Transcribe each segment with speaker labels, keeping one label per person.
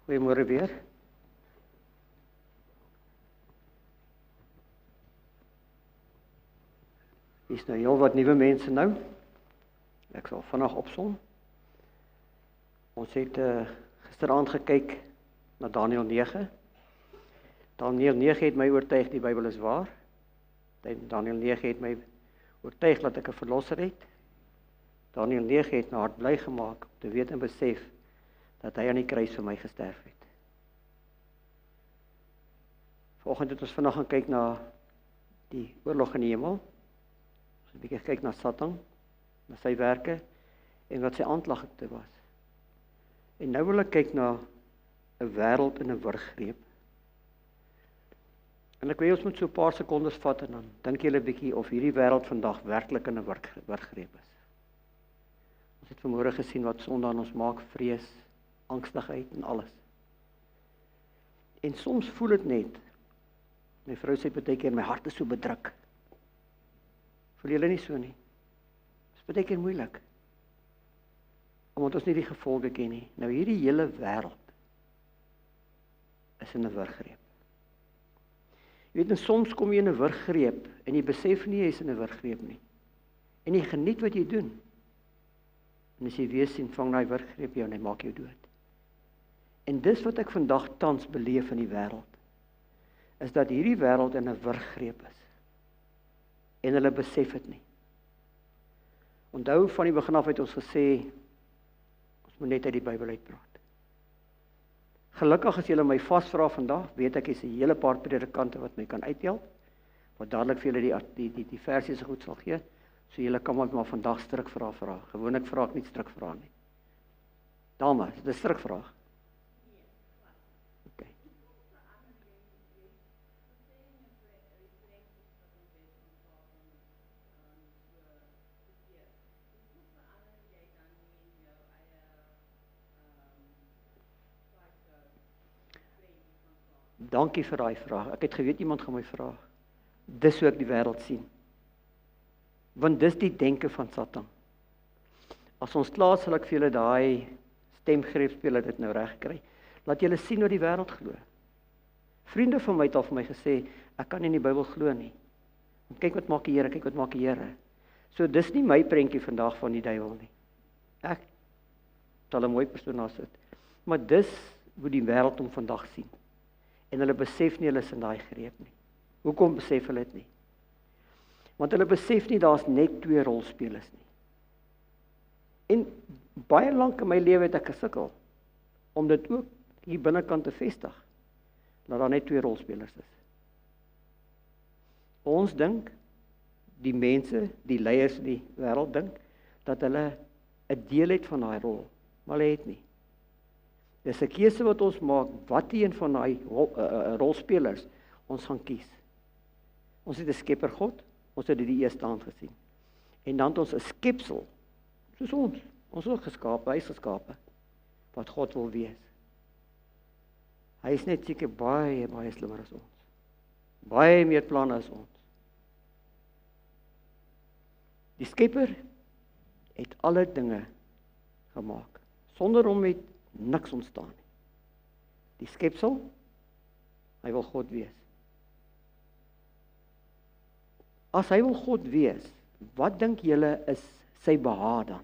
Speaker 1: Goeiemôre weer. Is nou heel wat nuwe mense nou. Ek sal vinnig opsom. Ons het gisteraand gekyk na Daniël 9. Daniël 9 het my oortuig die Bybel is waar. Daniël 9 het my oortuig dat ek 'n verlosser het. Daniël 9 het my hart bly gemaak om te weet en besef dat hy aan die kruis vir my gesterf het. Vanoggend het ons vinnig gaan kyk na die oorlog in die hemel. Ons het 'n bietjie gekyk na Satan, na sy werke en wat sy aanklagte was. En nou wil ek kyk na 'n wêreld in 'n wurggreep. En ek wil ons moet so 'n paar sekondes vat en dan dink julle 'n bietjie of hierdie wêreld vandag werklik in 'n wurggreep is. Ons het vanmôre gesien wat sonde aan ons maak, vrees, angstigheid en alles. En soms voel dit net, my vrou sê baie keer, my hart is so bedruk. Voel julle nie so nie? Dit is baie keer moeilik, omdat ons nie die gevolge ken nie. Nou hierdie hele wêreld is in 'n wurggreep. Jy weet, en soms kom jy in 'n wurggreep en jy besef nie jy is in 'n wurggreep nie. En jy geniet wat jy doen. En as jy weer sien, vang daai wurggreep jou en hy maak jou dood. En dis wat ek vandag tans beleef in die wêreld, is dat hierdie wêreld in 'n wurggreep is. En hulle besef dit nie. Onthou van die begin af het ons gesê, ons moet net uit die Bybel uitpraat. Gelukkig as julle my vasvra vandag, weet ek is 'n hele paar predikante wat my kan uithelp, wat dadelik vir julle die versie se goed sal gee, so julle kan maar vandag strikvrae vra. Gewoonlik vra ek nie strikvrae nie. Dames, dit is 'n strikvraag. Okay. Dankie vir daai vraag. Ek het geweet iemand gaan my vra. Dis hoe ek die wêreld sien. Want dis die denke van Satan. As ons klaar sal ek vir julle daai stemgreep speel dit nou reg kry. Laat julle sien wat die wêreld glo. Vriende van my het al vir my gesê, ek kan nie in die Bybel glo nie. Want kyk wat maak die Here, kyk wat maak die Here. So dis nie my prentjie vandag van die duiwel nie. Ek sal 'n mooi persoon daar sit. Maar dis hoe die wêreld hom vandag sien. En hulle besef nie hulle is in daai greep nie. Hoekom besef hulle dit nie? Want hulle besef nie daar's net twee rolspelers nie. En baie lank in my lewe het ek gesukkel om dit ook hier binnekant te vestig, dat daar net twee rolspelers is. Ons dink, die mense, die leiers in die wêreld dink, dat hulle 'n deel het van daai rol, maar hulle het nie. Dis 'n keuse wat ons maak, wat een van daai rolspelers ons gaan kies. Ons het 'n skepper God, ons het dit die eerste hand gesien. En dan het ons 'n skepsel, soos ons is geskape, hy is geskape, wat God wil wees. Hy is net seker baie slimmer as ons. Baie meer planne as ons. Die skepper het alle dinge gemaak, sonder hom het niks ontstaan nie. Die skepsel, hy wil God wees. As hy wil God wees, wat dink julle is sy behaag dan?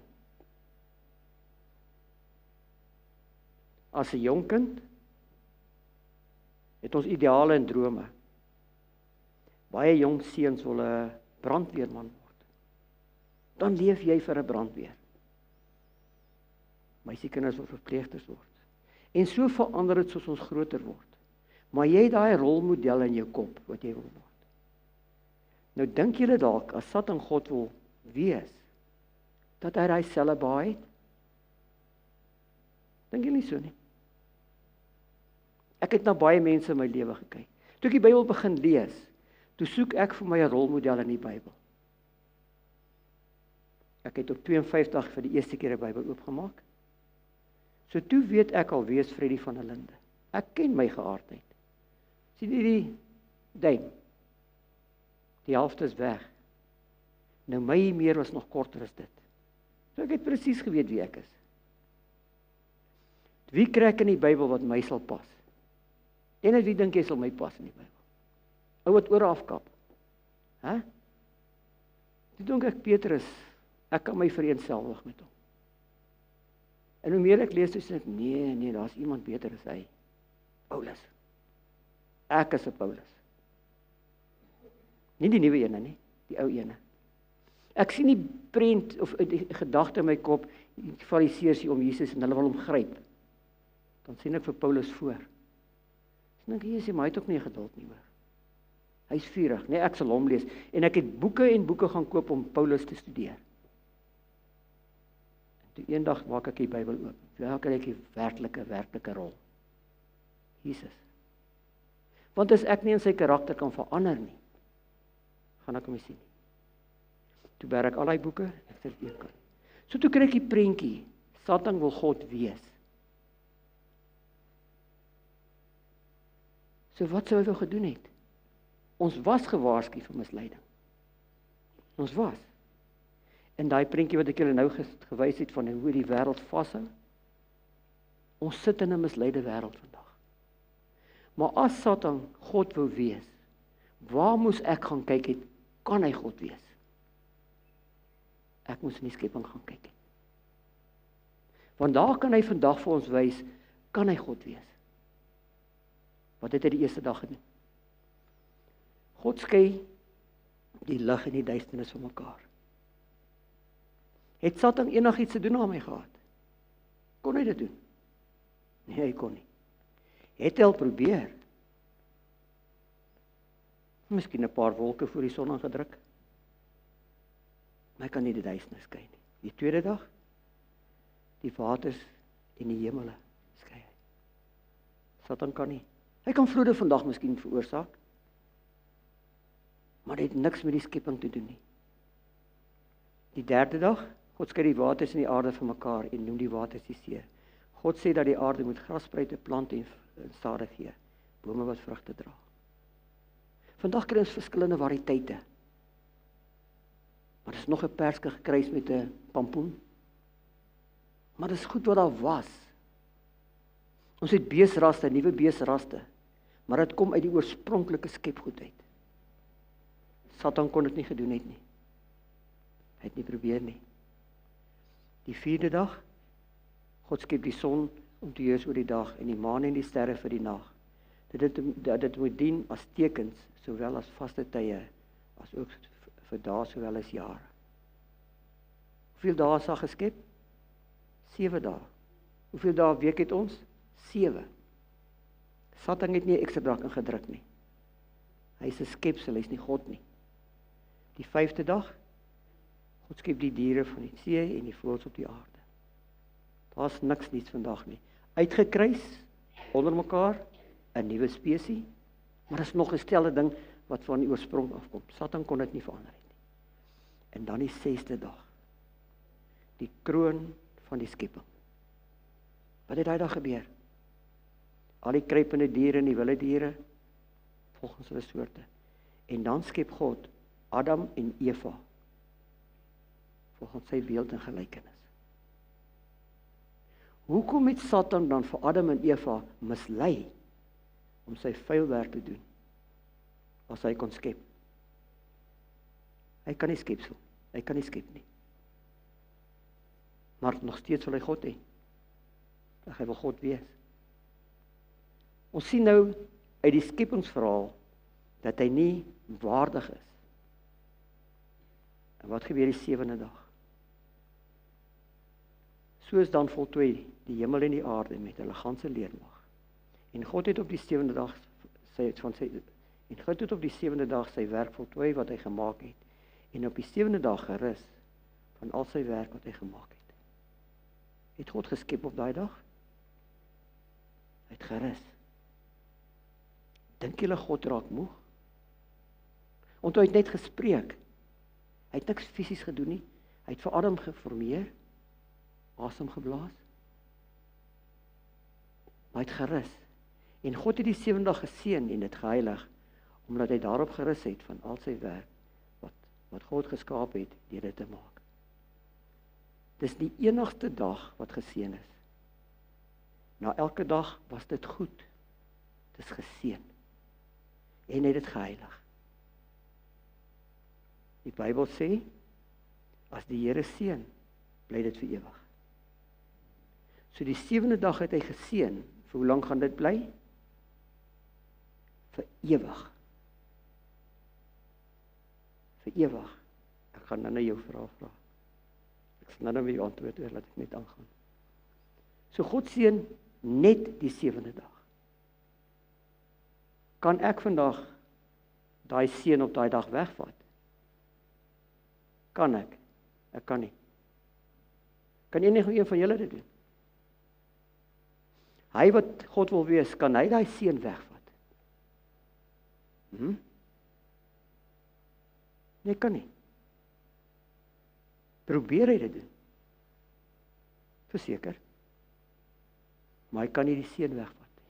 Speaker 1: As 'n jong kind, het ons ideale en drome. Baie jong seuns wil 'n brandweerman word. Dan leef jy vir 'n brandweer. Meisiekinders wil verpleegsters word. En so verander dit soos ons groter word. Maar jy het daai rolmodel in jou kop wat jy wil word. Nou dink julle dalk as Satan God wil wees, dat hy daai selfe baie het? Dink julle nie so nie? Ek het na baie mense in my lewe gekyk. Toe ek die Bybel begin lees, toe soek ek vir my 'n rolmodel in die Bybel. Ek het op 52 vir die eerste keer 'n Bybel oopgemaak. So toe weet ek al wie is Freddie van der Linde. Ek ken my geaardheid. Sien jy die duim? Die helfte is weg. Nou my meer was nog korter as dit. So ek het presies geweet wie ek is. Wie kry ek in die Bybel wat my sal pas? En wie dink jy sal my pas in die Bybel? Ou wat oor afkap. Hè? Toe dink ek Petrus, ek kan my vereenselwig met hom. En hoe meer ek lees, toe sê ek, nee, daar's iemand beter as hy. Paulus. Ek is 'n Paulus. Nie die nuwe ene nie, die ou ene. Ek sien die prent of die gedagte in my kop, die Fariseërs hier om Jesus en hulle wil hom gryp. Dan sien ek vir Paulus voor. Dan dink ek, Jesus, maar hy het ook nie geduld nie hoor. Hy's vurig, nee, ek sal hom lees. En ek het boeke en boeke gaan koop om Paulus te studeer. En toe eendag maak ek die Bybel oop. Waar kry ek die werklike rol? Jesus. Want as ek nie in sy karakter kan verander nie, gaan ek hom nie sien nie. Toe berg ek al die boeke, ek sê dit een kant. So toe kry ek die prentjie, Satan wil God wees. So wat sou hy wou gedoen het? Ons was gewaarsku vir misleiding. Ons was. En daai prentjie wat ek julle nou gewys het van hoe die wêreld vashou, ons sit in 'n misleide wêreld vandag. Maar as Satan God wou wees, waar moes ek gaan kyk het, kan hy God wees? Ek moes in die skepping gaan kyk het. Want daar kan hy vandag vir ons wys, kan hy God wees? Wat het hy die eerste dag gedoen? God skei die lig en die duisternis van mekaar. Het Satan enigiets te doen aan my gehad? Kon hy dit doen? Nee, hy kon nie. Het hy al probeer? Miskien 'n paar wolke voor die son aangedruk. Maar hy kan nie die duisternis skei nie. Die tweede dag, die waters en die hemele skei hy. Satan kan nie. Hy kan vloede vandag miskien veroorsaak, maar dit het niks met die skepping te doen nie. Die derde dag, God skei die waters en die aarde van mekaar en noem die waters die see. God sê dat die aarde moet grasspruite plant en sade gee, bome wat vrugte dra. Vandag kry ons verskillende variëteite. Maar dis nog 'n perske gekruis met 'n pampoen. Maar dis goed wat daar was. Ons het beesraste, nuwe beesraste, maar dit kom uit die oorspronklike skepgoed uit. Satan kon dit nie gedoen het nie. Hy het nie probeer nie. Die vierde dag, God skep die son om te heers oor die dag en die maan en die sterre vir die nag. Dit moet dien as tekens, sowel as vaste tye, as ook vir dae sowel as jare. Hoeveel dae is daar geskep? 7 dae. Hoeveel dae 'n week het ons? 7. Satan het nie 'n ekstra dag ingedruk nie. Hy is 'n skepsel, hy is nie God nie. Die 5de dag, God skep die diere van die see en die voëls op die aarde. Daar's niks niets vandag nie. Uitgekruis, onder mekaar, 'n nuwe spesies, maar is nog 'n stelde ding wat van die oorsprong afkom. Satan kon dit nie verander het nie. En dan die 6de dag, die kroon van die skepping. Wat het daai dag gebeur? Al die kruipende diere en die wilde diere, volgens hulle soorte. En dan skep God Adam en Eva, volgens sy beeld en gelykenis. Hoekom het Satan dan vir Adam en Eva mislei om sy vuil werk te doen, as hy kon skep? Hy kan nie skep so, hy kan nie skep nie. Maar nog steeds wil hy God hê. Hy wil God wees. Ons sien nou uit die skepingsverhaal dat hy nie waardig is. En wat gebeur die 7de dag? Soos dan voltooi die hemel en die aarde met hulle ganse leermag. En God het op die 7de dag sy werk voltooi wat hy gemaak het. En op die 7de dag gerus van al sy werk wat hy gemaak het. Het God geskep op daai dag? Hy het gerus. Dink julle God raak moeg? Want hy het net gespreek. Hy het niks fisies gedoen nie. Hy het vir Adam geformeer, asem geblaas. Maar hy het gerus. En God het die 7de dag geseën en dit geheilig, omdat hy daarop gerus het van al sy werk, wat God geskaap het, deur dit te maak. Dis die enigste dag wat geseën is. Na elke dag was dit goed. Dit is geseën. En hy het dit geheilig. Die Bybel sê, as die Here seën, bly dit vir ewig. So die 7de dag het hy geseën, vir hoe lank gaan dit bly? Vir ewig. Vir ewig. Ek gaan nou na jou vraag vra. Ek sal nou met jou antwoord oor, laat ek net aangaan. So God seën net die 7de dag. Kan ek vandag daai seën op daai dag wegvat? Kan ek? Ek kan nie. Kan enige een van julle dit doen? Hy wat God wil wees, kan hy daai seën wegvat? Nee, kan nie. Probeer hy dit doen? Verseker. Maar hy kan nie die seën wegvat nie.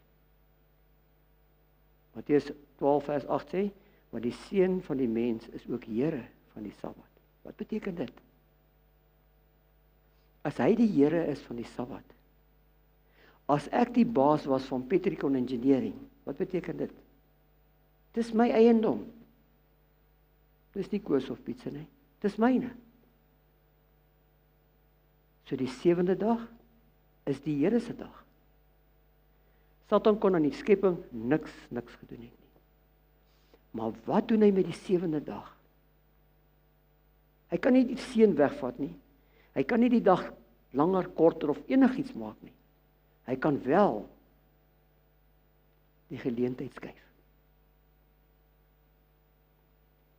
Speaker 1: Matteus 12 vers 8 sê, maar die seën van die mens is ook Here van die Sabbat. Wat beteken dit? As hy die Here is van die Sabbat, as ek die baas was van Petricon Engineering, wat beteken dit? Dis my eiendom. Dis nie Koos of Pietse nie. Dis myne. So die 7de dag is die Here se dag. Satan kon aan die skepping niks gedoen het nie. Maar wat doen hy met die 7de dag? Hy kan nie die seën wegvat nie. Hy kan nie die dag langer, korter of enigiets maak nie. Hy kan wel die geleentheid skuif.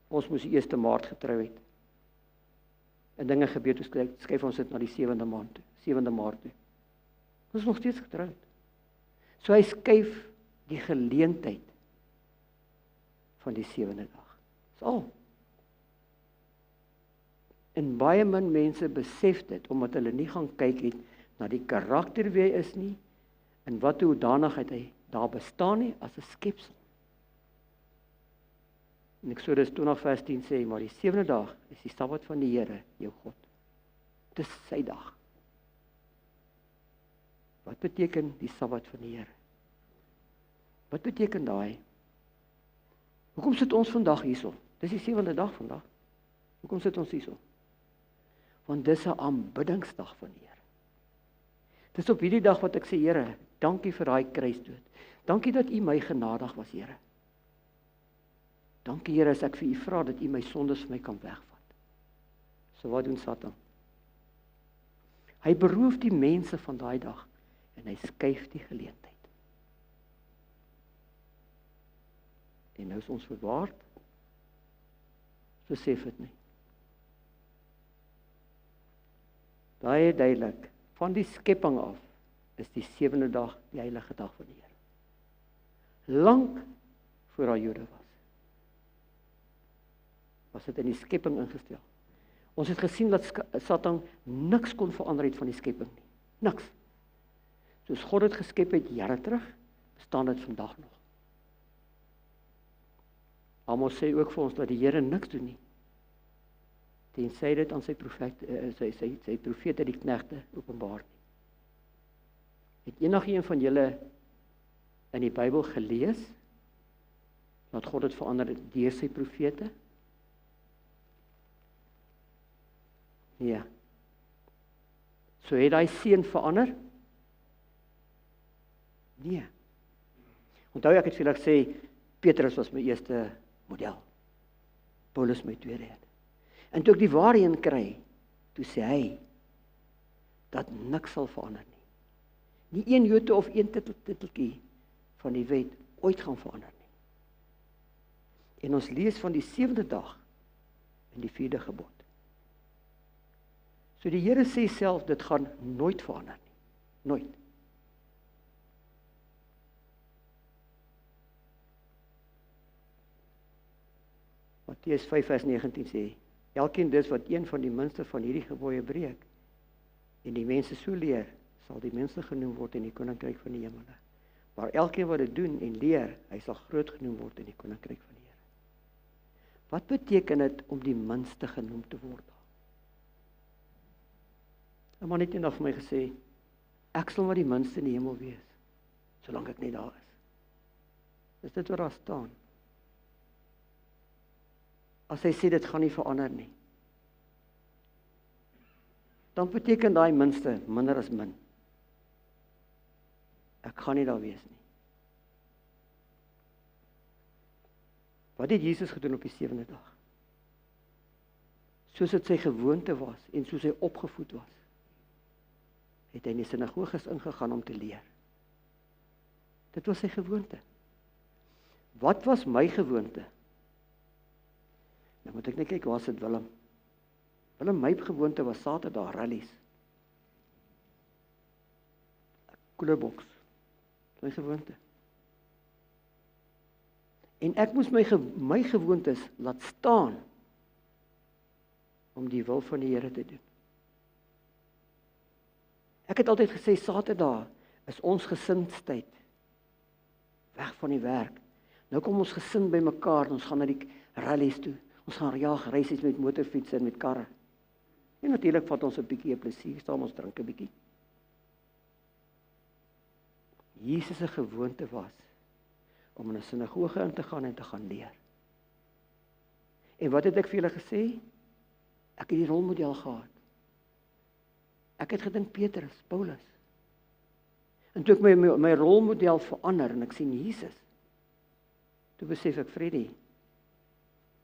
Speaker 1: Ons moes die 1 Maart getrou het. En dinge gebeur, toe skuif ons dit na die 7de Maart toe. Ons is nog steeds getroud. So hy skuif die geleentheid van die 7de dag. Dis al. En baie min mense besef dit, omdat hulle nie gaan kyk het na die karakter wie hy is nie, en wat hoedanigheid hy daar bestaan nie, as 'n skepsel. En Eksodus 20 vers 10 sê, maar die 7de dag is die Sabbat van die Here, jou God. Dis sy dag. Wat beteken die Sabbat van die Here? Wat beteken daai? Hoekom sit ons vandag hierso? Dis die 7de dag vandag. Hoekom sit ons hierso? Want dis 'n aanbiddingsdag van die Here. Dis op hierdie dag wat ek sê, Here, dankie vir daai kruisdood. Dankie dat U my genadig was, Here. Dankie, Here, as ek vir U vra dat U my sondes vir my kan wegvat. So wat doen Satan? Hy beroof die mense van daai dag en hy skuif die geleentheid. En nou is ons verwaard. Besef dit nie. Daai duidelik, van die skepping af is die 7de dag die heilige dag van die Here. Lank voor daar Jode was dit in die skepping ingestel. Ons het gesien dat Satan niks kon verander het van die skepping nie. Niks. Soos God het geskep het jare terug, bestaan dit vandag nog. Amos sê ook vir ons dat die Here niks doen nie. Tensy dit aan sy profete die knegte openbaar nie. Het enige een van julle in die Bybel gelees dat God het verander deur sy profete? Nee. So het hy seën verander? Nee. Onthou ek het vir julle gesê, Petrus was my eerste model. Paulus my tweede een. En toe ek die waarheen kry, toe sê hy, dat niks sal verander nie. Nie een jote of een titeltjie van die wet ooit gaan verander nie. En ons lees van die 7de dag in die 4de gebod. So die Here sê self, dit gaan nooit verander nie. Nooit. Matteus 5 vers 19 sê, elkeen dis wat een van die minste van hierdie gebooie breek, en die mense so leer, sal die minste genoem word in die koninkryk van die hemele. Maar elkeen wat dit doen en leer, hy sal groot genoem word in die koninkryk van die Here. Wat beteken dit om die minste genoem te word? 'n man het eendag vir my gesê, Ek sal maar die minste in die hemel wees, solank ek net daar is. Is dit wat daar staan? As hy sê dit gaan nie verander nie, dan beteken daai minste minder as min. Ek gaan nie daar wees nie. Wat het Jesus gedoen op die 7de dag? Soos dit sy gewoonte was en soos hy opgevoed was, het hy in die sinagoges ingegaan om te leer. Dit was sy gewoonte. Wat was my gewoonte? Nou moet ek net kyk, waar sit Willem? Willem, my gewoonte was Saterdag rallies. Koelerboks. My gewoonte. En ek moes my gewoontes laat staan om die wil van die Here te doen. Ek het altyd gesê, Saterdag is ons gesinstyd. Weg van die werk. Nou kom ons gesin by mekaar en ons gaan na die rallies toe. Ons gaan jaag reisies met motorfiets en met karre. En natuurlik vat ons 'n bietjie plesier, staan ons drink 'n bietjie. Jesus se gewoonte was om in 'n sinagoge in te gaan en te gaan leer. En wat het ek vir julle gesê? Ek het die rolmodel gehad. Ek het gedink Petrus, Paulus. En toe ek my rolmodel verander en ek sien Jesus, toe besef ek, Freddy,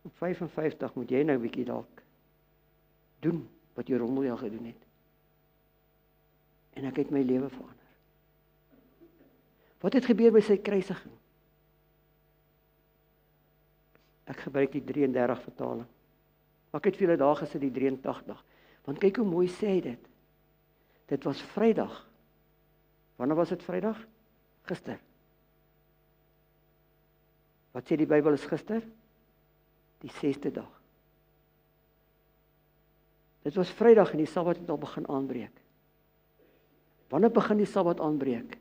Speaker 1: op 55 moet jy nou 'n bietjie dalk doen wat jou rolmodel gedoen het. En ek het my lewe verander. Wat het gebeur by sy kruisiging? Ek gebruik die 33 vertaling. Maar ek het vir julle daar gesit die 83. Want kyk hoe mooi sê hy dit. Dit was Vrydag. Wanneer was dit Vrydag? Gister. Wat sê die Bybel is gister? Die 6de dag. Dit was Vrydag en die Sabbat het al begin aanbreek. Wanneer begin die Sabbat aanbreek?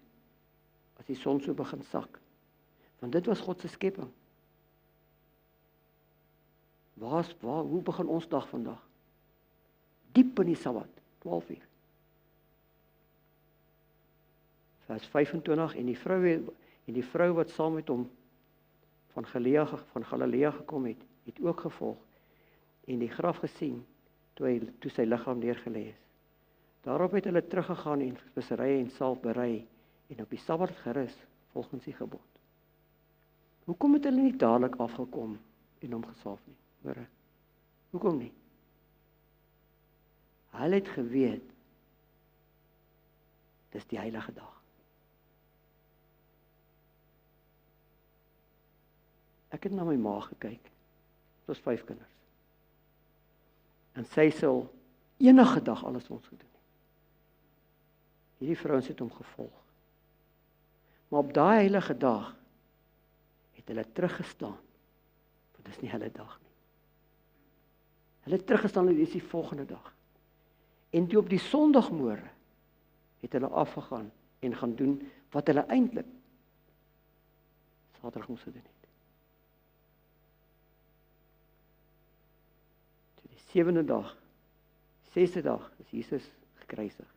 Speaker 1: As die son so begin sak. Want dit was God se skepping. Hoe begin ons dag vandag? Diep in die Sabbat, 12 uur. Vers 25, en die vrou wat saam met hom van Galilea gekom het, het ook gevolg en die graf gesien toe sy liggaam neergelê is. Daarop het hulle teruggegaan en speserye en salf berei en op die Sabbat gerus volgens die gebod. Hoekom het hulle nie dadelik afgekom en hom gesalf nie? Hore, hoekom nie? Hulle het geweet, dis die heilige dag. Ek het na my ma gekyk, het was 5 kinders. En sy sal enige dag alles ons gedoen het. Hierdie vrouens het hom gevolg. Maar op daai heilige dag, het hulle teruggestaan, want dis nie hulle dag nie. Hulle het teruggestaan en dis die volgende dag. En toe op die Sondagmôre het hulle afgegaan en gaan doen wat hulle eintlik Saterdag moes gedoen het. Toe die 7de dag, 6de dag is Jesus gekruisig.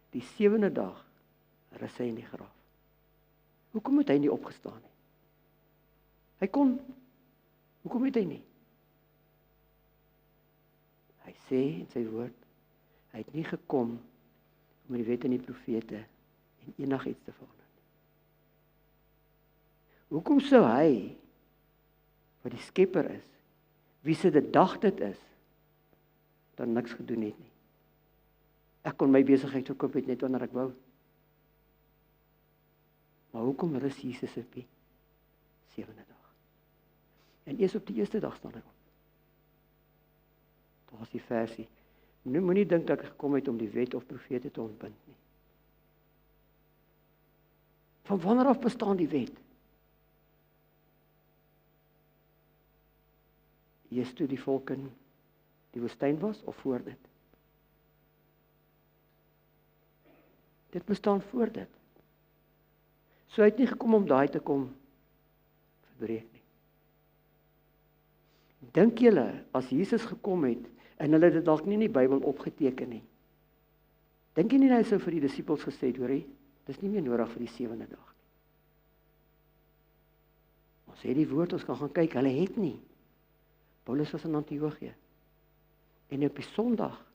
Speaker 1: Die 7de dag rus hy in die graf. Hoekom het hy nie opgestaan nie? Hy kon. Hoekom het hy nie? Hy sê in sy woord, hy het nie gekom om die wet en die profete en enigiets te verander nie. Hoekom sou hy, wat die skepper is, wie se dit dag dit is, dan niks gedoen het nie? Ek kon my besigheid verkoop het net wanneer ek wou. Maar hoekom rus Jesus op die 7de dag? En eers op die 1ste dag staan hy op. Daar is die versie. Nou moenie dink dat ek gekom het om die wet of profete te ontbind nie. Van wanneer af bestaan die wet? Eers toe die volk in die woestyn was of voor dit? Dit bestaan voor dit. So hy het nie gekom om daai te kom verbreek nie. Dink julle, as Jesus gekom het, en hulle het dit dalk nie in die Bybel opgeteken nie, Dink jy nie hy sou vir die disippels gesê het, hoorie, dis nie meer nodig vir die 7de dag nie. Ons het die woord, ons kan gaan kyk, hulle het nie. Paulus was in Antiochië. En op die Sondag,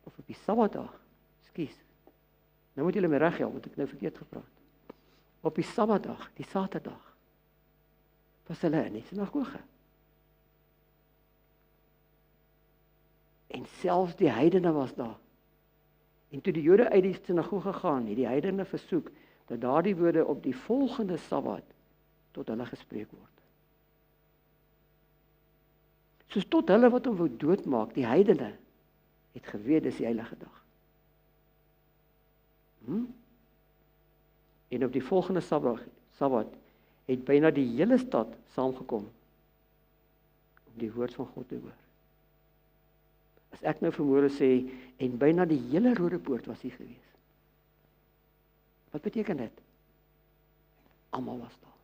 Speaker 1: of op die Sabbatdag, nou moet julle my reghelp, want ek nou verkeerd gepraat. Op die Sabbatdag, die Saterdag, was hulle in die sinagoge. En selfs die heidene was daar. En toe die Jode uit die sinagoge gaan, het die heidene versoek, dat daardie woorde op die volgende Sabbat tot hulle gespreek word. Soos tot hulle wat hom wou doodmaak, die heidene, het geweet, dis die heilige dag. En op die volgende Sabbat het byna die hele stad saamgekom om die woord van God te hoor. As ek nou vanmôre sê, en byna die hele Rode Poort was hier gewees. Wat beteken dit? Almal was daar.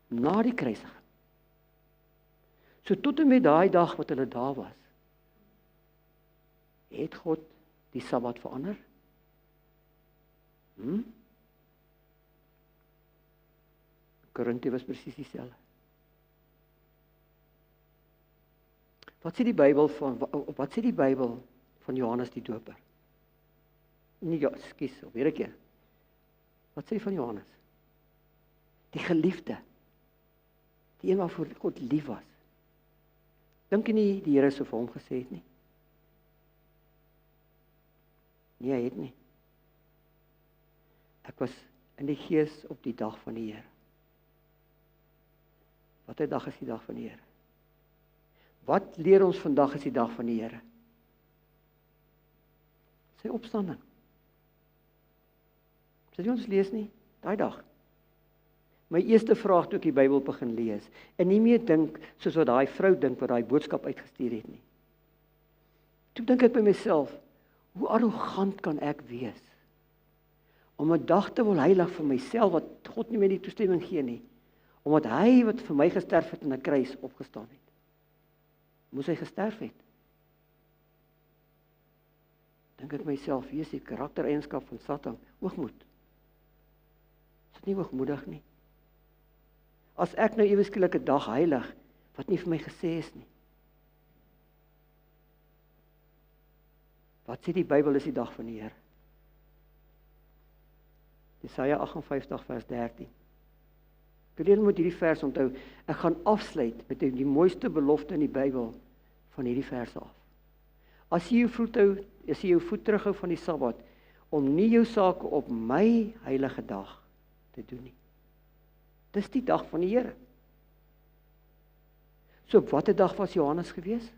Speaker 1: Na die kruisiging. So tot en met daai dag wat hulle daar was, het God die Sabbat verander? Korinthe was presies dieselfde. Wat sê die Bybel van Johannes die Doper? Nee, ekskuus, weer 'n keer. Wat sê van Johannes? Die geliefde. Die een waarvoor God lief was. Dink jy nie die Here sou vir hom gesê het nie? Nee, hy het nie. Ek was in die gees op die dag van die Here. Watter dag is die dag van die Here? Wat leer ons vandag is die dag van die Here? Sy opstanding. Sal jy ons lees nie? Daai dag. My eerste vraag toe ek die Bybel begin lees, en nie meer dink soos wat daai vrou dink wat daai boodskap uitgestuur het nie. Toe dink ek by myself, hoe arrogant kan ek wees om 'n dag te wil heilig vir myself wat God nie meer die toestemming gee nie, omdat hy wat vir my gesterf het in 'n kruis opgestaan het. Moes hy gesterf het? Dink ek myself, wie is die karaktereienskap van Satan? Hoogmoed. Is dit nie hoogmoedig nie? As ek nou ewe skielik 'n dag heilig, wat nie vir my gesê is nie. Wat sê die Bybel is die dag van die Here? Jesaja 58 vers 13. Julle moet hierdie vers onthou. Ek gaan afsluit met die mooiste belofte in die Bybel van hierdie vers af. As jy jou voet terughou van die Sabbat, om nie jou sake op my heilige dag te doen nie. Dis die dag van die Here. So op watter dag was Johannes gewees?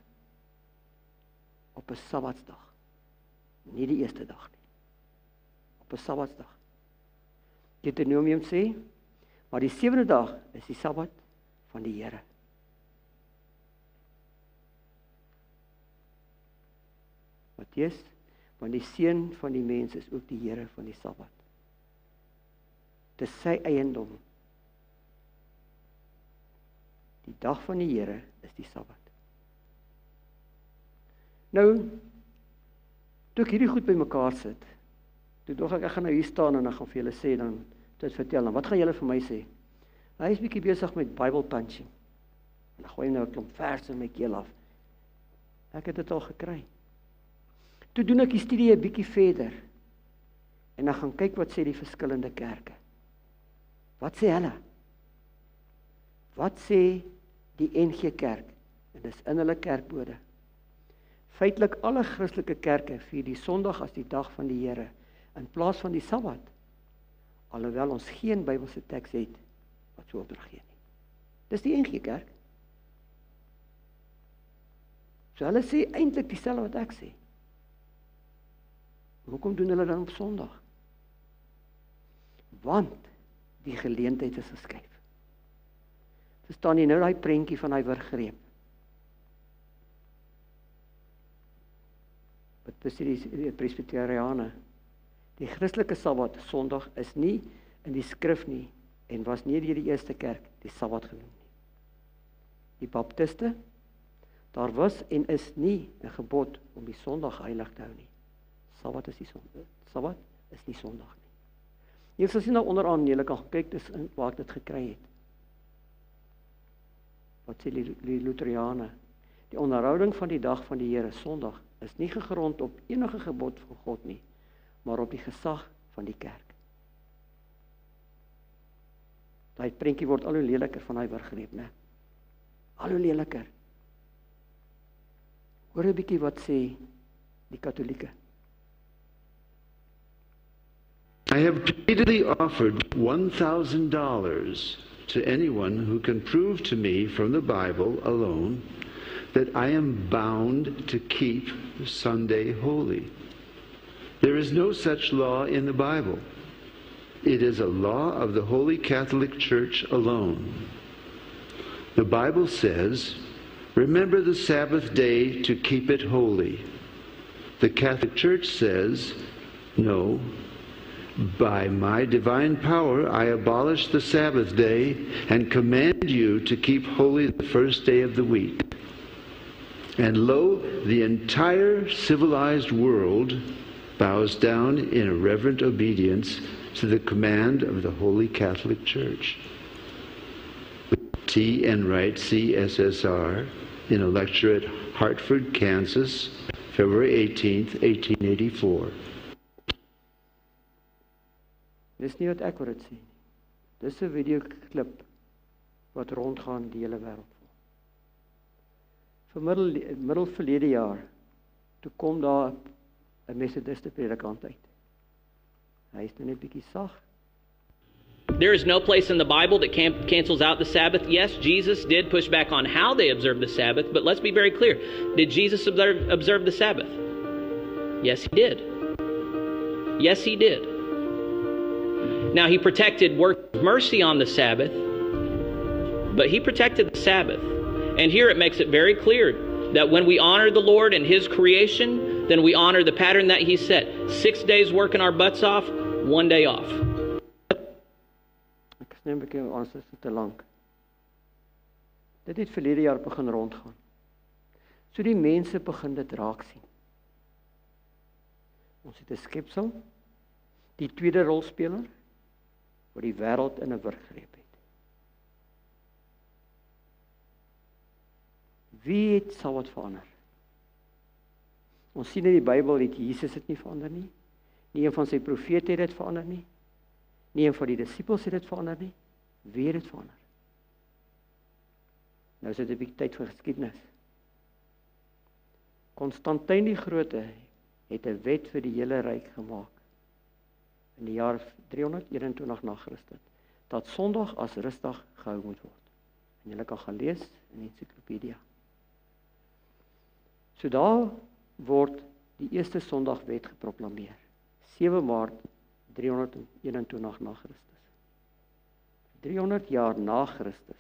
Speaker 1: Op 'n Sabbatsdag. Nie die eerste dag nie. Op 'n Sabbatsdag. Deuteronomium sê, maar die 7de dag is die Sabbat van die Here. Matteus, want die seun van die mens is ook die Here van die Sabbat. Dis sy eiendom. Die dag van die Here is die Sabbat. Nou, toe ek hierdie goed bymekaar sit, toe dog ek gaan nou hier staan en ek gaan vir julle sê, dan dit vertel, dan wat gaan julle vir my sê? Hy is bietjie besig met Bible punching. En dan gooi hy nou 'n klomp verse in my keel af. Ek het dit al gekry. Toe doen ek die studie 'n bietjie verder. En dan gaan kyk wat sê die verskillende kerke. Wat sê hulle? Wat sê die NG Kerk? En dis in hulle kerkbode. Feitelik alle Christelike kerke vier die Sondag as die dag van die Here in plaas van die Sabbat. Alhoewel ons geen Bybelse teks het wat so opdrag gee nie. Dis die NG Kerk. So hulle sê eintlik dieselfde wat ek sê. Hoekom doen hulle dan op Sondag? Want die geleentheid is geskuif. Verstaan jy nou daai prentjie van daai wurggreep? Wat presies die Presbyteriane. Die Christelike Sabbat, Sondag, is nie in die skrif nie en was nie deur die eerste kerk die Sabbat genoem nie. Die Baptiste, daar was en is nie 'n gebod om die Sondag heilig te hou nie. Sabbat is nie Sondag. Sabbat is nie Sondag nie. Jy sal sien daar onderaan, jy kan kyk, dis waar ek dit gekry het. Wat sê die Lutherane? Die onderhouding van die dag van die Here, Sondag, is nie gegrond op enige gebod van God nie, maar op die gesag van die kerk. Daai prentjie word al hoe leliker van daai wurggreep, né? Al hoe leliker. Hoor 'n bietjie wat sê die Katolieke.
Speaker 2: I have repeatedly offered $1,000 to anyone who can prove to me from the Bible alone that I am bound to keep Sunday holy. There is no such law in the Bible. It is a law of the Holy Catholic Church alone. The Bible says, remember the Sabbath day to keep it holy. The Catholic Church says, no, by my divine power I abolish the Sabbath day and command you to keep holy the first day of the week. And lo, the entire civilized world bows down in a reverent obedience to the command of the Holy Catholic Church. T. Enright, CSSR, in a lecture at Hartford, Kansas, February 18th, 1884.
Speaker 1: Dis nie wat ek oor dit sê nie. Dis 'n videoklip wat rondgaan die hele wêreld. Middel verlede jaar, toe kom daar 'n Methodiste predikant uit. Hy is nou net bietjie sag.
Speaker 3: There is no place in the Bible that cancels out the Sabbath. Yes, Jesus did push back on how they observe the Sabbath, but let's be very clear. Did Jesus observe the Sabbath? Yes, he did. Yes, he did. Now, he protected work of mercy on the Sabbath, but he protected the Sabbath. And here it makes it very clear that when we honor the Lord and his creation, then we honor the pattern that he set. 6 days working our butts off, 1 day off.
Speaker 1: Ek is net 'n bietjie ons is te lank. Dit het verlede jaar begin rondgaan. So die mense begin dit raak sien. Ons het 'n skepsel, die tweede rolspeler, wat die wêreld in 'n wurggreep het. Wie het Sabbat verander? Ons sien in die Bybel het Jesus dit nie verander nie. Nie een van sy profete het dit verander nie. Nie een van die disippels het dit verander nie. Wie het dit verander? Nou is dit 'n bietjie tyd vir geskiedenis. Konstantyn die Grote het 'n wet vir die hele ryk gemaak in die jaar 321 na Christus dat Sondag as rusdag gehou moet word. En julle kan gaan lees in die ensiklopedia. So daar word die eerste Sondagwet geproklameer. 7 Maart 321 na Christus. 300 jaar na Christus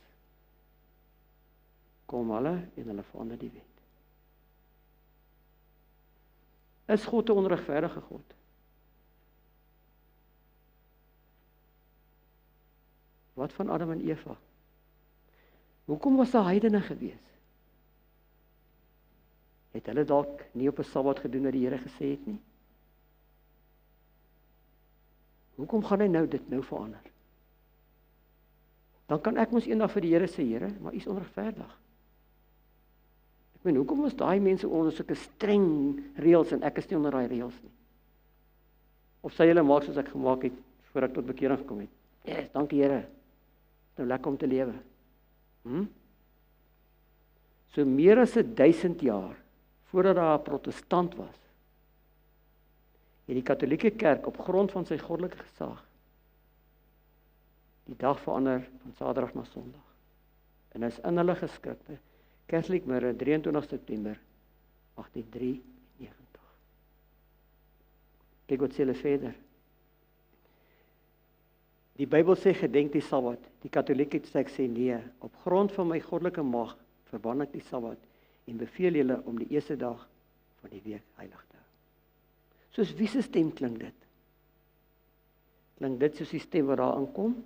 Speaker 1: kom hulle en hulle verander die wet. Is God 'n onregverdige God? Wat van Adam en Eva? Hoekom was daar heidene gewees? Het hulle dalk nie op 'n Sabbat gedoen wat die Here gesê het nie? Hoekom gaan hy nou dit nou verander? Dan kan ek mos eendag vir die Here sê, Here, maar U is onregverdig. Ek meen, hoekom was daai mense onder sulke streng reëls en ek is nie onder daai reëls nie? Of sê julle maak soos ek gemaak het voor ek tot bekering gekom het? Ja, dankie Here. Nou lekker om te lewe. So meer as 1000 jaar voordat daar 'n protestant was, het die Katolieke Kerk op grond van sy goddelike gesag die dag verander van Saterdag na Sondag. En is in hulle geskrifte Catholic Mirror 23 September 1893. Kyk wat sê hulle verder. Die Bybel sê gedenk die Sabbat. Die Katolieke sê nee, op grond van my goddelike mag verban ek die Sabbat en beveel julle om die eerste dag van die week heilig te hou. Soos wie se stem klink dit? Klink dit soos die stem wat daar aankom?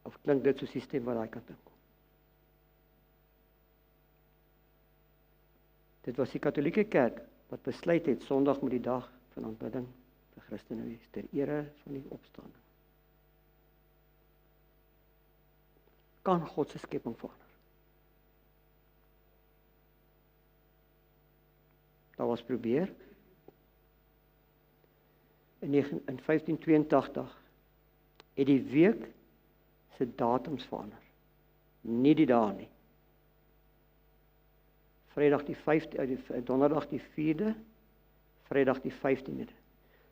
Speaker 1: Of klink dit soos die stem wat daai kant inkom? Dit was die Katolieke Kerk wat besluit het Sondag moet die dag van aanbidding vir Christene wees ter ere van die opstanding. Kan God se skepping verander? Daar was probeer. In 1582 het die week se datums verander. Nie die dae nie. Vrydag die 5de, donderdag die 4de, Vrydag die 15de.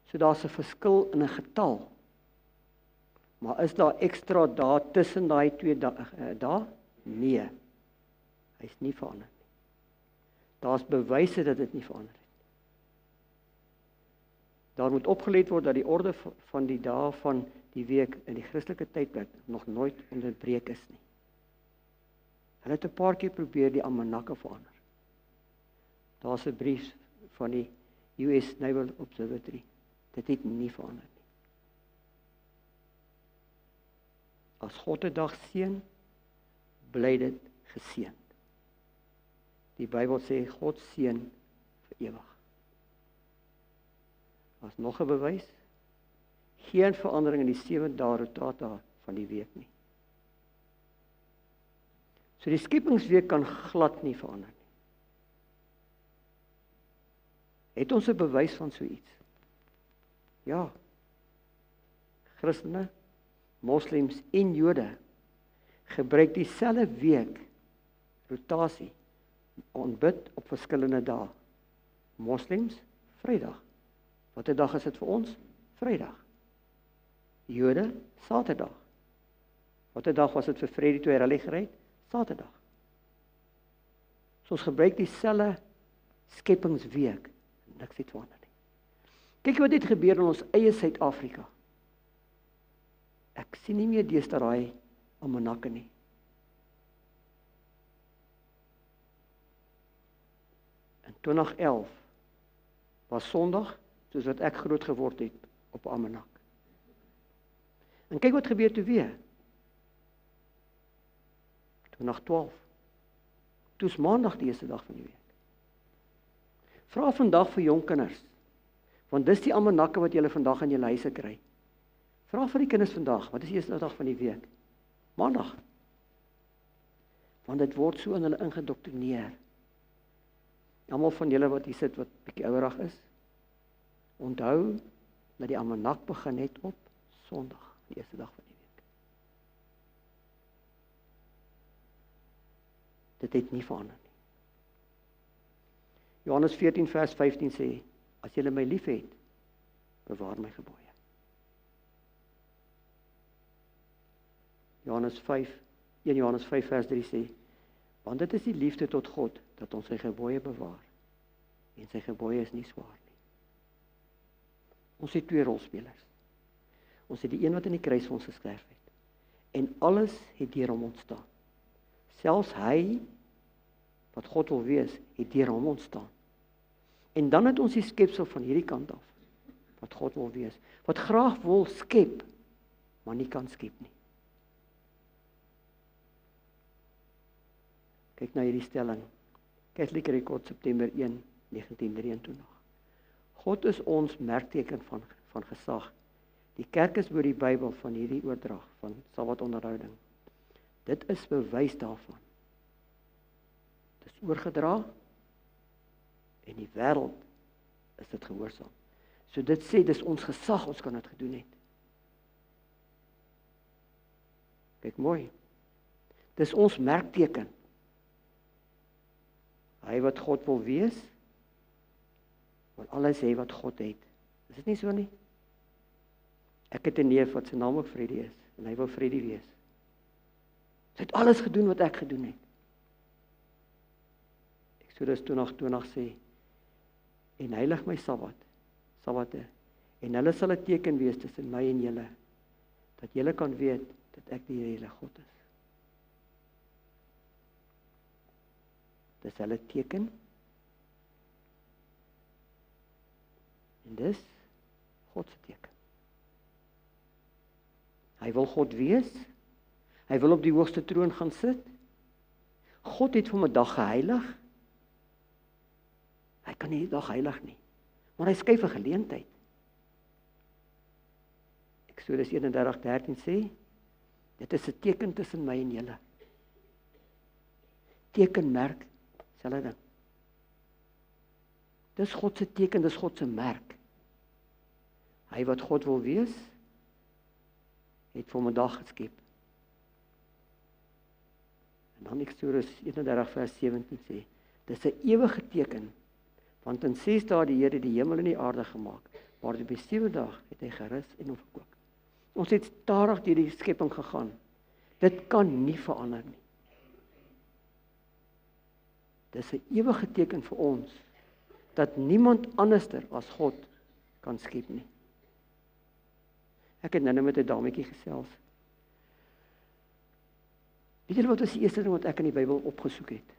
Speaker 1: So daar's 'n verskil in 'n getal. Maar is daar ekstra dae tussen daai twee dae? Nee. Hy's nie verander nie. Daar's bewyse dat dit nie verander het. Daar moet opgelet word dat die orde van die dae van die week in die Christelike tydperk nog nooit onderbreek is nie. Hulle het 'n paar keer probeer die almanakke verander. Daar's 'n brief van die US Naval Observatory. Dit het nie verander nie. As God 'n dag seën, bly dit geseën. Die Bybel sê God seën vir ewig. As nog 'n bewys, geen verandering in die 7 dae rotata van die week nie. So die skepingsweek kan glad nie verander nie. Het ons 'n bewys van so iets? Ja. Christene, moslems en Jode gebruik dieselfde week rotasie aanbid op verskillende dae. Moslems Vrydag. Watter dag is dit vir ons? Vrydag. Jode Saterdag. Watter dag was dit vir Freddie toe hy rally gery het? Saterdag. So ons gebruik dieselfde skepingsweek. Niks het verander nie. Kyk wat het gebeur in ons eie Suid-Afrika. Ek sien nie meer deesdae daai almanakke nie. In 2011 was Sondag, soos wat ek groot geword het, op 'n almanak. En kyk wat gebeur toe weer. 2012. Toe's Maandag die eerste dag van die week. Vra vandag vir jong kinders, want dis die almanakke wat julle vandag in julle huise kry. Vra vir die kinders vandag, wat is die eerste dag van die week? Maandag. Want dit word so in hulle ingedoktrineer. Almal van julle wat hier sit wat bietjie ouerig is, onthou dat die almanak begin net op Sondag, die eerste dag van die week. Dit het nie verander nie. Johannes 14 vers 15 sê, as julle my liefhet, bewaar my gebooie.1 Johannes 5 vers 3 sê, want dit is die liefde tot God, dat ons sy gebooie bewaar, en sy gebooie is nie swaar nie. Ons het 2 rolspelers. Ons het die een wat in die kruis vir ons gesterf het, en alles het deur hom ontstaan. Selfs hy, wat God wil wees, het deur hom ontstaan. En dan het ons die skepsel van hierdie kant af, wat God wil wees, wat graag wil skep, maar nie kan skep nie. Kyk na hierdie stelling. Catholic Record September 1, 1923. God is ons merkteken van gesag. Die kerk is oor die Bybel van hierdie oordrag van Sabbatonderhouding. Dit is bewys daarvan. Dit is oorgedra en die wêreld is dit gehoorsaam. So dit sê dis ons gesag, ons kan dit gedoen het. Kyk mooi. Dis ons merkteken. Hy wat God wil wees, wil alles hê wat God het. Is dit nie so nie? Ek het 'n neef wat sy naam ook Freddie is, en hy wil Freddie wees. Hy het alles gedoen wat ek gedoen het. Eksodus 20:20 sê, en heilig my Sabbate, en hulle sal 'n teken wees tussen my en julle, dat julle kan weet dat ek die Here God is. Dis hulle teken. En dis God se teken. Hy wil God wees. Hy wil op die hoogste troon gaan sit. God het hom 'n dag geheilig. Hy kan nie die dag heilig nie. Maar hy skuif 'n geleentheid. Eksodus 31:13 sê, dit is 'n teken tussen my en julle. Tekenmerk, selfde ding. Dis God se teken, dis God se merk. Hy wat God wil wees, het vir hom 'n dag geskep. En dan Eksodus 31:17 sê, dis 'n ewige teken, want in 6 dae die Here die hemel en die aarde gemaak, maar op die 7de dag het hy gerus en opgekook. Ons het stadig deur die skepping gegaan. Dit kan nie verander nie. Dis 'n ewige teken vir ons, dat niemand anderster as God kan skep nie. Ek het nou met 'n dametjie gesels. Weet julle wat is die eerste ding wat ek in die Bybel opgesoek het?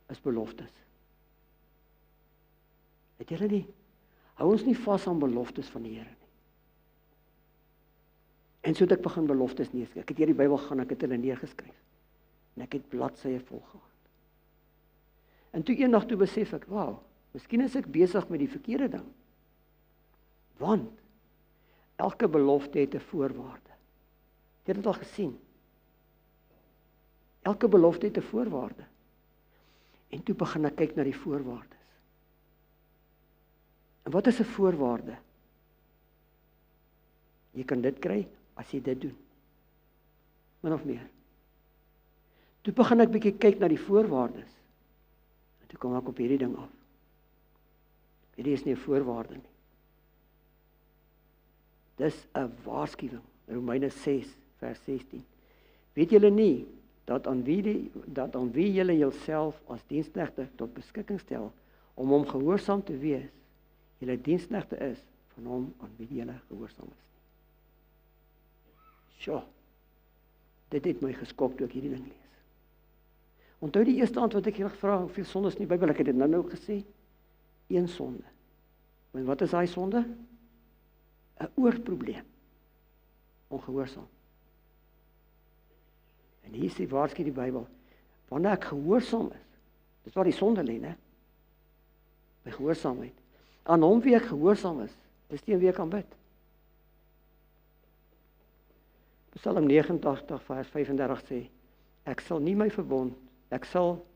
Speaker 1: Is beloftes. Het julle nie? Hou ons nie vas aan beloftes van die Here nie. En so het ek begin beloftes neerskryf. Ek het hier die Bybel gaan, ek het hulle neergeskryf. En ek het bladsye vol gehad. En toe eendag toe besef ek, wauw, miskien is ek besig met die verkeerde ding. Want elke belofte het 'n voorwaarde. Het jy dit al gesien? Elke belofte het 'n voorwaarde. En toe begin ek kyk na die voorwaardes. En wat is 'n voorwaarde? Jy kan dit kry as jy dit doen. Min of meer. Toe begin ek bietjie kyk na die voorwaardes. En toe kom ek op hierdie ding af. Hierdie is nie 'n voorwaarde nie. Dis 'n waarskuwing. Romeine 6:16. Weet julle nie dat aan wie julle julself as diensknegte tot beskikking stel om hom gehoorsaam te wees, julle diensknegte is van hom aan wie julle gehoorsaam is. Sjoe. Dit het my geskok toe ek hierdie ding lees. Onthou die eerste aand wat ek julle gevra hoeveel sondes in die Bybel, ek het dit nou gesê, 1 sonde. En wat is daai sonde? 'n oorprobleem. Ongehoorsaam. En hier sê waarsku die Bybel, wanneer ek gehoorsaam is, dis waar die sonde lê, né? By gehoorsaamheid. Aan hom wie ek gehoorsaam is, dis teen wie ek kan bid. Psalm 89:35 sê, ek sal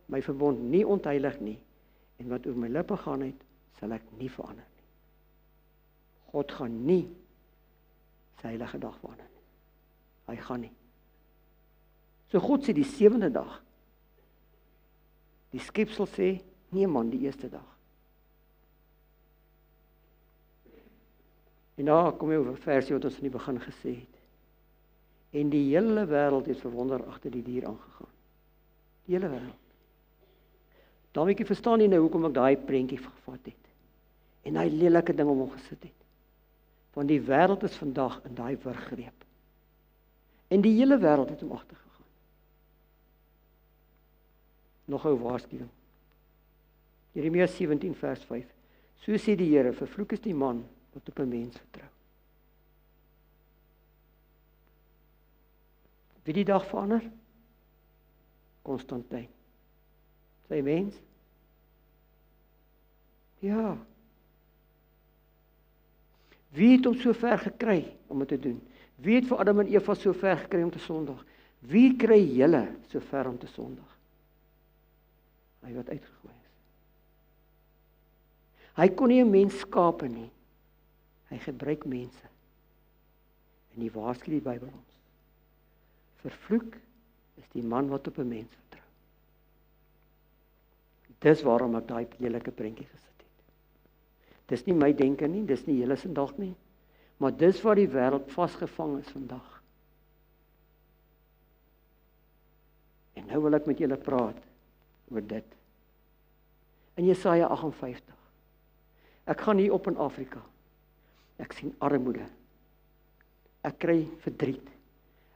Speaker 1: my verbond nie ontheilig nie, en wat oor my lippe gaan het, sal ek nie verander nie. God gaan nie sy heilige dag verander nie. Hy gaan nie. So God sê die 7de dag. Die skepsel sê, nee man, die eerste dag. En daar kom jy over versie wat ons in die begin gesê het. En die hele wêreld het verwonder agter die dier aangegaan. Die hele wêreld. Daarmee verstaan jy nou hoekom ek daai prentjie gevat het. En daai lelike ding om hom gesit het. Want die wêreld is vandag in daai wurggreep. En die hele wêreld het hom agtergegaan. Nog 'n waarskuwing. Jeremia 17:5. So sê die Here, vervloek is die man wat op 'n mens vertrou. Wie die dag verander? Konstantyn. Sy mens? Ja. Wie het hom so ver gekry om dit te doen? Wie het vir Adam en Eva so ver gekry om te sondig? Wie kry julle so ver om te sondig? Hy wat uitgegooi is. Hy kon nie 'n mens skape nie. Hy gebruik mense. En die waarsku die Bybel ons. Vervloek is die man wat op 'n mens vertrou. Dis waarom ek daai lelike prentjie gesit het. Dis nie my denke nie, dis nie julle se dalk nie, maar dis waar die wêreld vasgevang is vandag. En nou wil ek met julle praat oor dit. In Jesaja 58. Ek gaan hier op in Afrika. Ek sien armoede. Ek kry verdriet.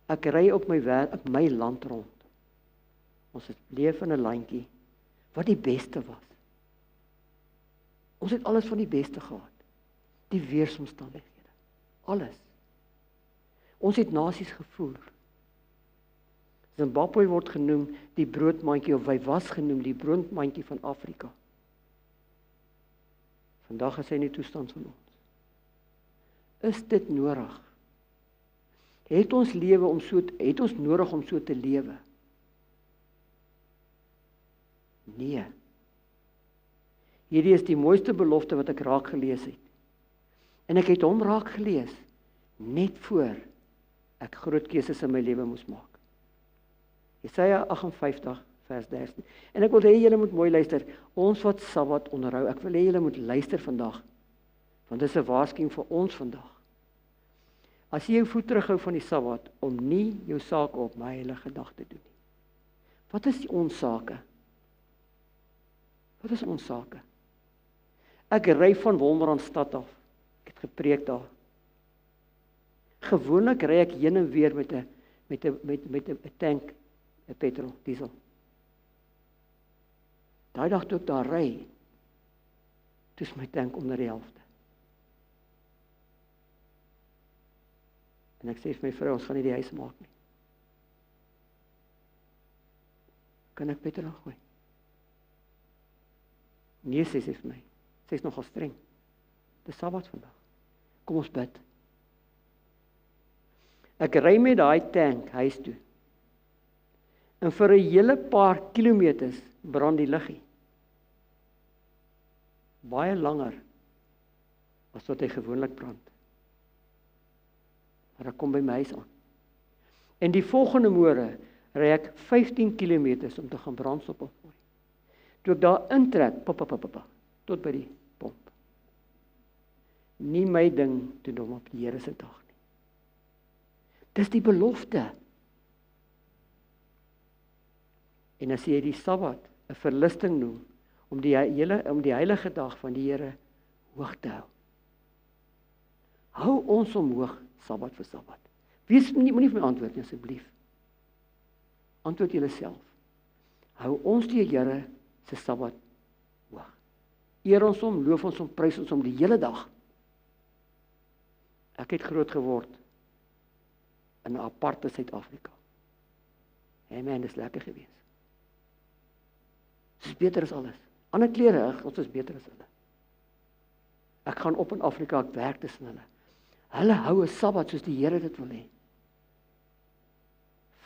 Speaker 1: Ek ry op my land rond. Ons het leef in 'n landjie wat die beste was. Ons het alles van die beste gehad. Die weeromstandighede. Alles. Ons het nasies gevoer. Zimbabwe word genoem die broodmandjie, of hy was genoem die broodmandjie van Afrika. Vandag is hy in die toestand van ons. Is dit nodig? Het ons nodig om so te lewe? Nee. Hierdie is die mooiste belofte wat ek raak gelees het. En ek het hom raak gelees net voor ek groot keuses in my lewe moes maak. Jesaja 58 vers 13. En ek wil hê julle moet mooi luister. Ons wat Sabbat onderhou, ek wil hê julle moet luister vandag. Want dit is 'n waarskuwing vir ons vandag. As jy jou voet terughou van die Sabbat om nie jou sake op my heilige dag te doen nie. Wat is ons sake? Wat is ons sake? Ek ry van Wolmaranstad af. Ek het gepreek daar. Gewoonlik ry ek heen en weer met 'n tank, 'n petrol, diesel. Daai dag toe ek daar ry, toe is my tank onder die helfte. En ek sê vir my vrou, ons gaan nie die huis maak nie. Kan ek petrol gooi? Nee, sê sy vir my. Sy is nogal streng. Dis Sabbat vandag. Kom ons bid. Ek ry met daai tank huis toe. En vir 'n hele paar kilometers brand die liggie. Baie langer as wat hy gewoonlik brand. Maar ek kom by my huis aan. En die volgende môre ry ek 15 kilometers om te gaan brandstof opgooi. Toe ek daar intrek, tot by die pomp. Nie my ding doen hom op die Here se dag nie. Dis die belofte. En as jy die Sabbat 'n verlusting noem, om die heilige dag van die Here hoog te hou. Hou ons omhoog, Sabbat vir Sabbat. Moenie vir my antwoord nie, asseblief. Antwoord julle self. Hou ons die Here se Sabbat hoog. Eer ons hom, loof ons hom, prys ons hom die hele dag. Ek het groot geword in 'n aparte Suid-Afrika. Amen, dis lekker gewees. Dit is beter as alles. Ander klere, ons is beter as hulle. Ek gaan op in Afrika, ek werk tussen hulle. Hulle hou 'n Sabbat soos die Here dit wil hê.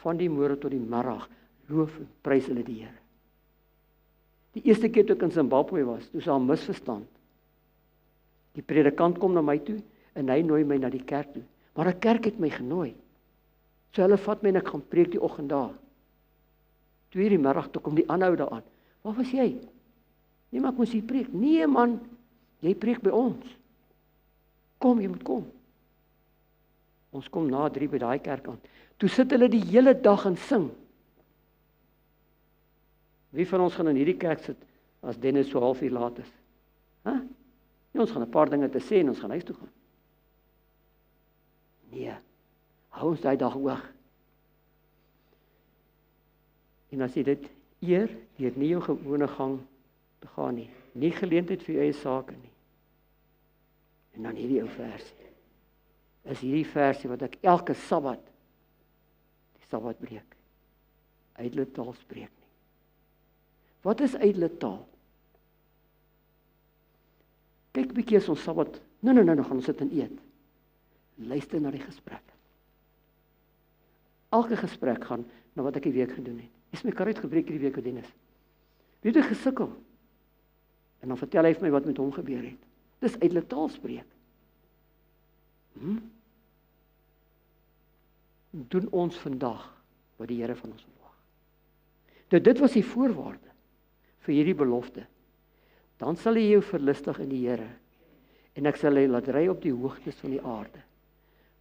Speaker 1: Van die môre tot die middag loof en prys hulle die Here. Die eerste keer toe ek in Zimbabwe was, toe is daar 'n misverstand. Die predikant kom na my toe en hy nooi my na die kerk toe. Maar 'n kerk het my genooi. So hulle vat my en ek gaan preek die oggend daar. 2:00 die middag toe kom die aanhou daar aan. Waar was jy? Nee, maar ek moes hier preek. Nee man, jy preek by ons. Kom, jy moet kom. Ons kom na 3 by daai kerk aan. Toe sit hulle die hele dag en sing. Wie van ons gaan in hierdie kerk sit as Dennis so halfuur laat is? Hæ? Nee, ons gaan 'n paar dinge te sê en ons gaan huis toe gaan. Nee, hou ons daai dag hoog. En as jy dit eer, deur nie jou gewone gang te gaan nie. Nie geleentheid vir jou eie sake nie. En dan hierdie ou versie. Is hierdie versie wat ek elke Sabbat, die Sabbat breek. Ydelle taal spreek nie. Wat is ydelle taal? Kyk bietjie as ons Sabbat, nou gaan ons sit en eet. Luister na die gesprek. Elke gesprek gaan na wat ek die week gedoen het. Is my kar uitgebreek hierdie week, Dennis? Wie het gesukkel? En dan vertel hy vir my wat met hom gebeur het. Dis ydelle taal spreek. Doen ons vandag wat die Here van ons verwag. Nou dit was die voorwaarde vir hierdie belofte. Dan sal jy jou verlustig in die Here en ek sal jy laat ry op die hoogtes van die aarde.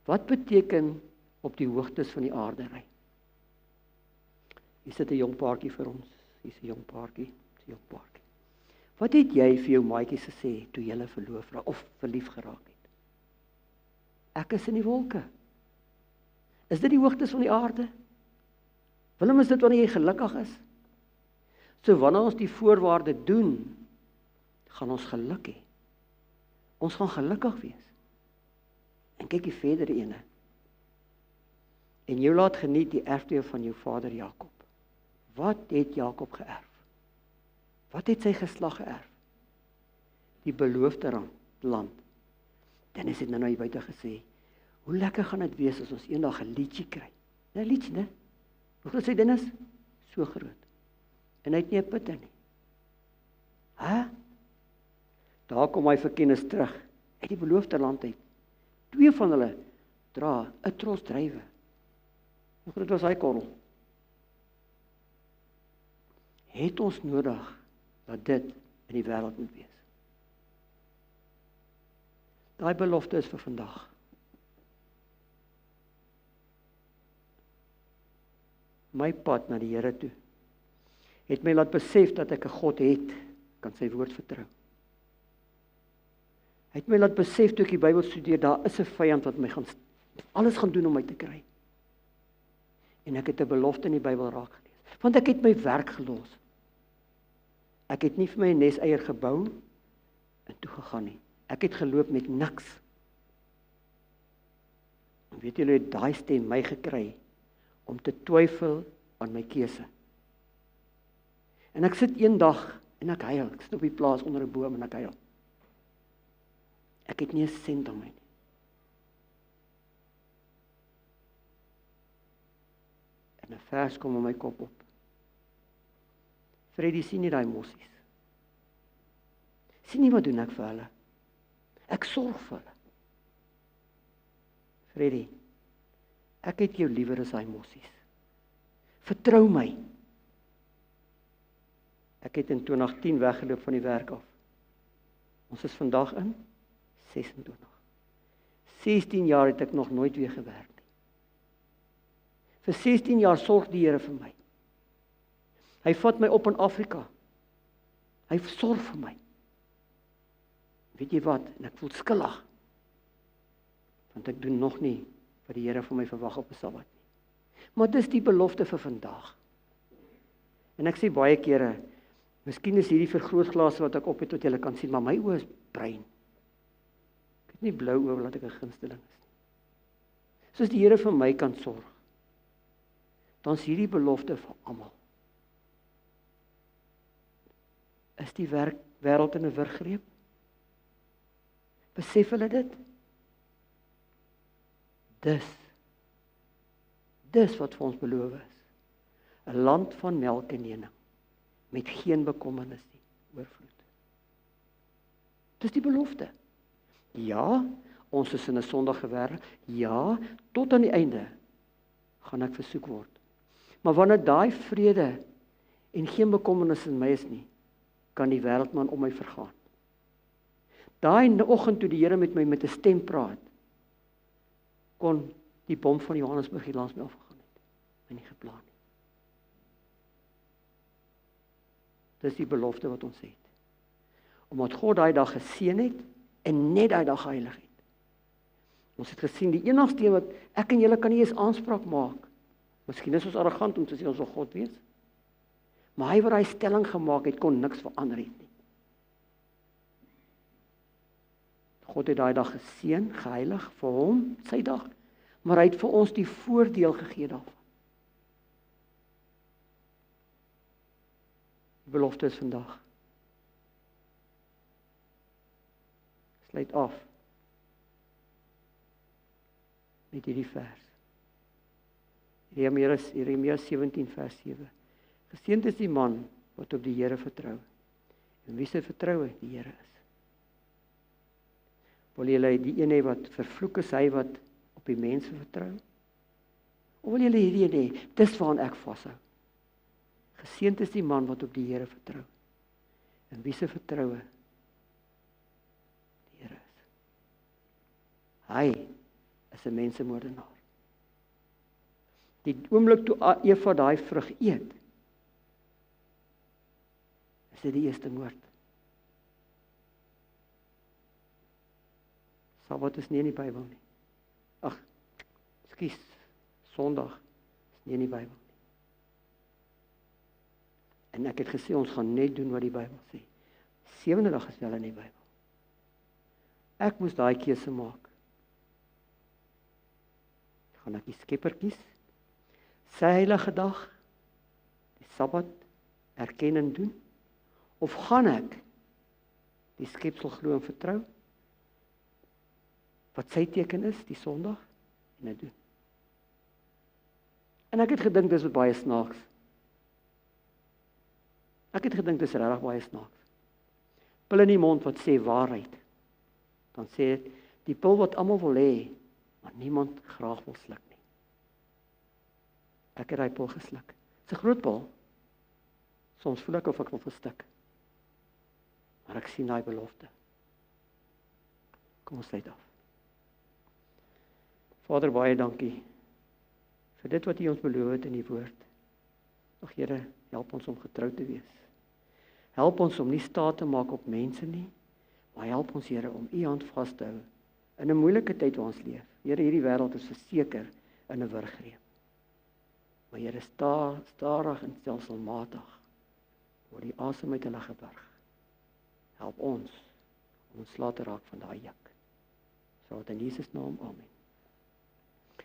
Speaker 1: Wat beteken op die hoogtes van die aarde ry? Hier sit 'n jong paartjie vir ons. Hier's 'n jong paartjie, Wat het jy vir jou maatjies gesê toe julle verloof raak of verlief geraak het? Ek is in die wolke. Is dit die hoogtes van die aarde? Willem, is dit wanneer jy gelukkig is? So wanneer ons die voorwaarde doen, gaan ons geluk hê. Ons gaan gelukkig wees. En kyk die verdere ene. En jy laat geniet die erfdeel van jou vader Jakob. Wat het Jakob geërf? Wat het sy geslag geërf? die beloofde land. Dennis het nou hier buite gesê, hoe lekker gaan dit wees as ons eendag 'n liedjie kry. Nou liedjie, né? Hoe groot sê Dennis? So groot. En hy het nie 'n putte nie. Daar kom hy verkennis terug, uit die beloofde land uit. 2 van hulle dra 'n tros druiwe. Hoe groot was hy korrel? Het ons nodig dat dit in die wêreld moet wees? Daai belofte is vir vandag. My pad na die Here toe het my laat besef dat ek 'n God het, kan sy woord vertrou. Hy het my laat besef toe ek die Bybel studeer, daar is 'n vyand wat my alles gaan doen om my te kry. En ek het 'n belofte in die Bybel raak gelees, want ek het my werk gelos. Ek het nie vir my 'n neseier gebou en toe gegaan nie. Ek het geloop met niks. En weet julle, het daai stem my gekry om te twyfel aan my keuse. En ek sit eendag en ek huil. Ek sit op die plaas onder 'n boom en ek huil. Ek het nie 'n sent aan my nie. En 'n vers kom in my kop op. Freddy, sien nie daai mossies. Sien nie wat doen ek vir hulle. Ek sorg vir hulle. Freddy, ek het jou liewer as daai mossies. Vertrou my. Ek het in 2010 weggeloop van die werk af. Ons is vandag in 26. 16 jaar het ek nog nooit weer gewerk nie. Vir 16 jaar sorg die Here vir my. Hy vat my op in Afrika. Hy sorg vir my. Weet jy wat? En ek voel skuldig. Want ek doen nog nie wat die Here van my verwag op 'n Sabbat nie. Maar dis die belofte vir vandag. En ek sê baie kere, miskien is hierdie vergrootglase wat ek op het wat julle kan sien, maar my oë is bruin. Ek het nie blou oë laat ek 'n gunsteling is nie. Soos die Here vir my kan sorg, dan is hierdie belofte vir almal. Is die wêreld in 'n wurggreep? Besef hulle dit? Dis wat vir ons beloof is. 'n Land van melk en honing, met geen bekommernis nie, oorvloed. Dis die belofte. Ja, ons is in 'n sondige wêreld. Ja, tot aan die einde gaan ek versoek word. Maar wanneer daai vrede en geen bekommernis in my is nie, kan die wêreldman om my vergaan. Daai oggend toe die Here met my met 'n stem praat, kon die bom van Johannesburg hier langs my afgegaan het. En nie geplan nie. Dis die belofte wat ons het. Omdat God daai dag geseën het en net daai dag geheilig het. Ons het gesien die enigste een wat ek en julle kan nie eens aanspraak maak. Miskien is ons arrogant om te sê ons wil God wees. Maar hy wat daai stelling gemaak het, kon niks verander het nie. God het daai dag geseën, geheilig vir hom, sy dag, maar hy het vir ons die voordeel gegee daarvan. Die belofte is vandag. Sluit af met hierdie vers. Jeremia 17 vers 7. Geseënd is die man wat op die Here vertrou. En wie se vertroue die Here is. Wil julle die een hê wat vervloek is, hy wat op die mense vertrou? Of wil julle hierdie een hê, dis waaraan ek vashou. Geseënd is die man wat op die Here vertrou. En wie se vertroue die Here is. Hy is 'n mensemoordenaar. Die oomblik toe Eva daai vrug eet, is dit die eerste moord. Sabbat is nie in die Bybel nie. Sondag is nie in die Bybel nie. En ek het gesê, ons gaan net doen wat die Bybel sê. 7de dag is wel in die Bybel. Ek moes daai keuse maak. Gaan ek die Skepper kies? Sy heilige dag, die Sabbat, erken en doen? Of gaan ek die skepsel glo en vertrou, wat sy teken is, die Sondag, en dit doen. En ek het gedink dis baie snaaks. Ek het gedink dis regtig baie snaaks. Pil in die mond wat sê waarheid, dan sê dit, die pil wat almal wil hê, maar niemand graag wil sluk nie. Ek het daai pil gesluk. Dis 'n groot pil. Soms voel ek of ek wil verstik. Maar ek sien daai belofte. Kom ons sluit af. Vader, baie dankie vir dit wat U ons beloof het in die woord. Ag Here, help ons om getrou te wees. Help ons om nie staat te maak op mense nie, maar help ons Here om U hand vas te hou in 'n moeilike tyd waar ons leef. Here, hierdie wêreld is verseker in 'n wurggreep. Maar Here, stadig en stelselmatig word die asem uit hulle geberg. Help ons om ontslae te raak van daai juk. Sodat in Jesus naam, amen.